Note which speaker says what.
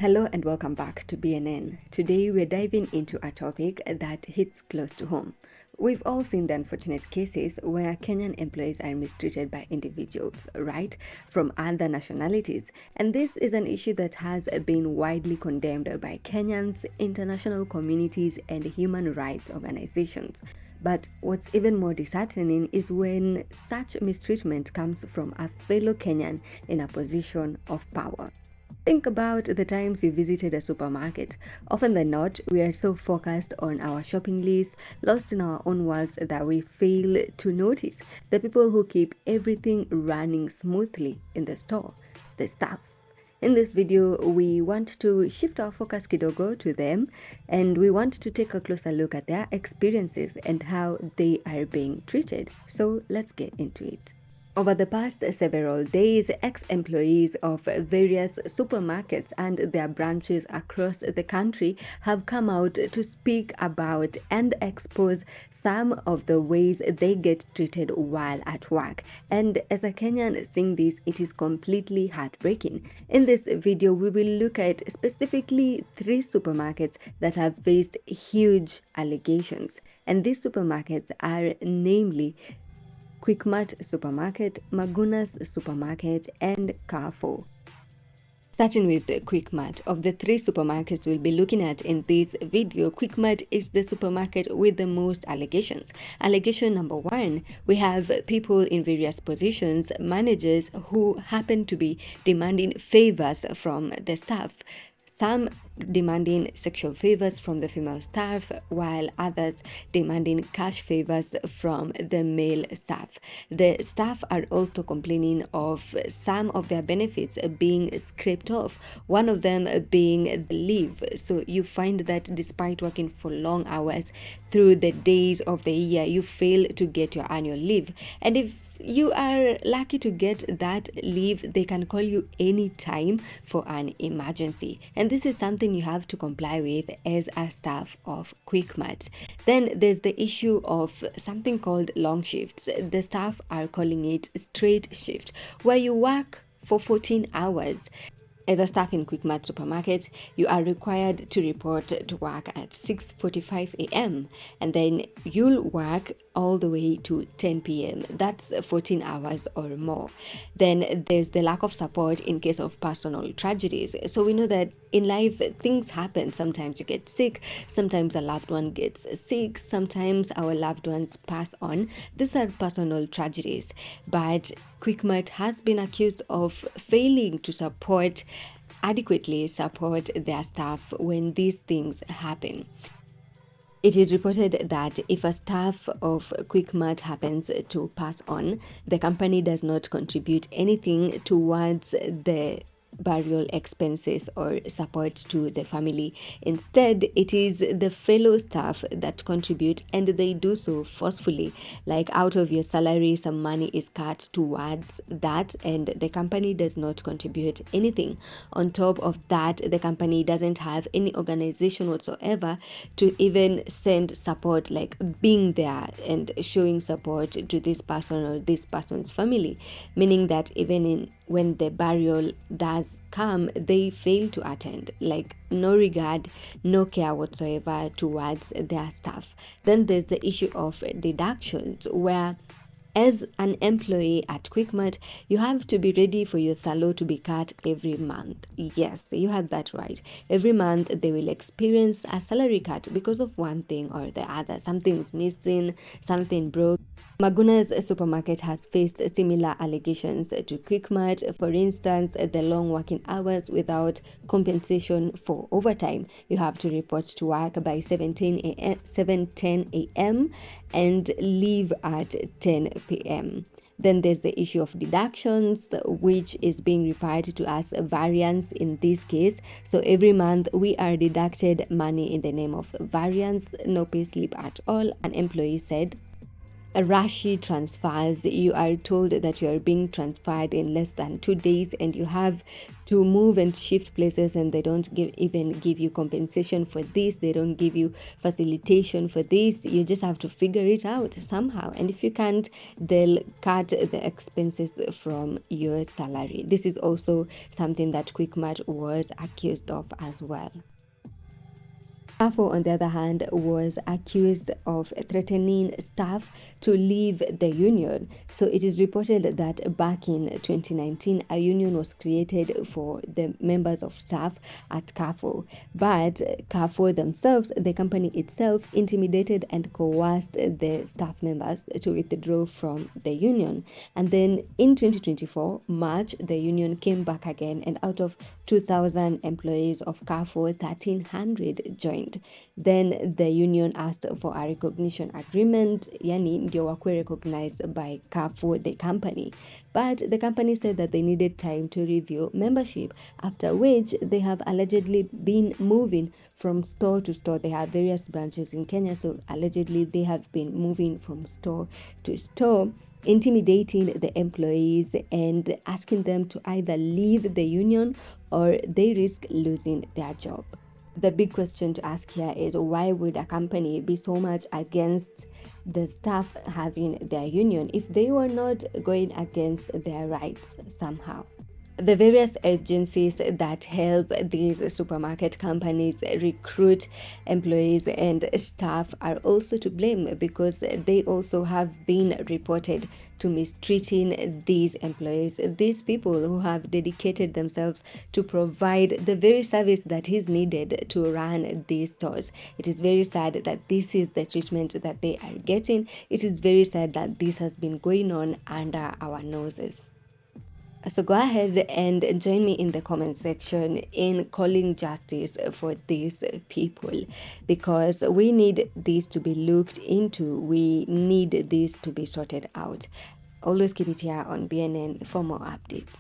Speaker 1: Hello and welcome back to BNN. Today we're diving into a topic that hits close to home. We've all seen the unfortunate cases where Kenyan employees are mistreated by individuals, right, from other nationalities. And this is an issue that has been widely condemned by Kenyans, international communities, and human rights organizations. But what's even more disheartening is when such mistreatment comes from a fellow Kenyan in a position of power. Think about the times you visited a supermarket. Often than not, we are so focused on our shopping list, lost in our own worlds, that we fail to notice the people who keep everything running smoothly in the store, the staff. In this video, we want to shift our focus kidogo to them, and we want to take a closer look at their experiences and how they are being treated. So let's get into it. Over the past several days, ex-employees of various supermarkets and their branches across the country have come out to speak about and expose some of the ways they get treated while at work. And as a Kenyan seeing this, it is completely heartbreaking. In this video, we will look at specifically 3 supermarkets that have faced huge allegations. And these supermarkets are namely Quickmart Supermarket, Magunas Supermarket, and Carrefour. Starting with Quickmart, of the 3 supermarkets we'll be looking at in this video, Quickmart is the supermarket with the most allegations. Allegation number 1, we have people in various positions, managers who happen to be demanding favors from the staff. Some demanding sexual favors from the female staff, while others demanding cash favors from the male staff. The staff are also complaining of some of their benefits being scraped off, one of them being the leave. So you find that despite working for long hours through the days of the year, you fail to get your annual leave. And if you are lucky to get that leave, they can call you anytime for an emergency, and this is something you have to comply with as a staff of Quickmart. Then there's the issue of something called long shifts. The staff are calling it straight shift, where you work for 14 hours. As a staff in Quickmart supermarket, you are required to report to work at 6:45 a.m. and then you'll work all the way to 10 p.m. That's 14 hours or more. Then there's the lack of support in case of personal tragedies. So we know that in life things happen. Sometimes you get sick, sometimes a loved one gets sick, sometimes our loved ones pass on. These are personal tragedies. But Quickmart has been accused of failing to adequately support their staff when these things happen. It is reported that if a staff of Quickmart happens to pass on, the company does not contribute anything towards the burial expenses or support to the family. Instead, it is the fellow staff that contribute, and they do so forcefully. Like, out of your salary, some money is cut towards that, and the company does not contribute anything. On top of that, the company doesn't have any organization whatsoever to even send support, like being there and showing support to this person or this person's family, meaning that even when the burial does come, they fail to attend, like no regard, no care whatsoever towards their staff. Then there's the issue of deductions, where as an employee at Quickmart, you have to be ready for your salary to be cut every month. Yes, you had that right. Every month they will experience a salary cut because of one thing or the other. Something's missing, something broke. Magunas supermarket has faced similar allegations to Quickmart. For instance, the long working hours without compensation for overtime. You have to report to work by 7:10 a.m. and leave at 10 p.m. Then there's the issue of deductions, which is being referred to as variance in this case. So every month we are deducted money in the name of variance, no pay slip at all, an employee said. Rashi transfers. You are told that you are being transferred in less than 2 days, and you have to move and shift places, and they don't even give you compensation for this. They don't give you facilitation for this. You just have to figure it out somehow, and if you can't, they'll cut the expenses from your salary. This is also something that Quickmart was accused of as well. Carrefour, on the other hand, was accused of threatening staff to leave the union. So it is reported that back in 2019, a union was created for the members of staff at Carrefour. But Carrefour themselves, the company itself, intimidated and coerced the staff members to withdraw from the union. And then in 2024, March, the union came back again, and out of 2,000 employees of Carrefour, 1,300 joined. Then the union asked for a recognition agreement, yani ndio wakuwe recognized by Carrefour, the company. But the company said that they needed time to review membership, after which they have allegedly been moving from store to store. They have various branches in Kenya, so allegedly they have been moving from store to store, intimidating the employees and asking them to either leave the union or they risk losing their job. The big question to ask here is, why would a company be so much against the staff having their union if they were not going against their rights somehow? The various agencies that help these supermarket companies recruit employees and staff are also to blame, because they also have been reported to mistreating these employees, these people who have dedicated themselves to provide the very service that is needed to run these stores. It is very sad that this is the treatment that they are getting. It is very sad that this has been going on under our noses. So go ahead and join me in the comment section in calling justice for these people, because we need this to be looked into. We need this to be sorted out. Always keep it here on BNN for more updates.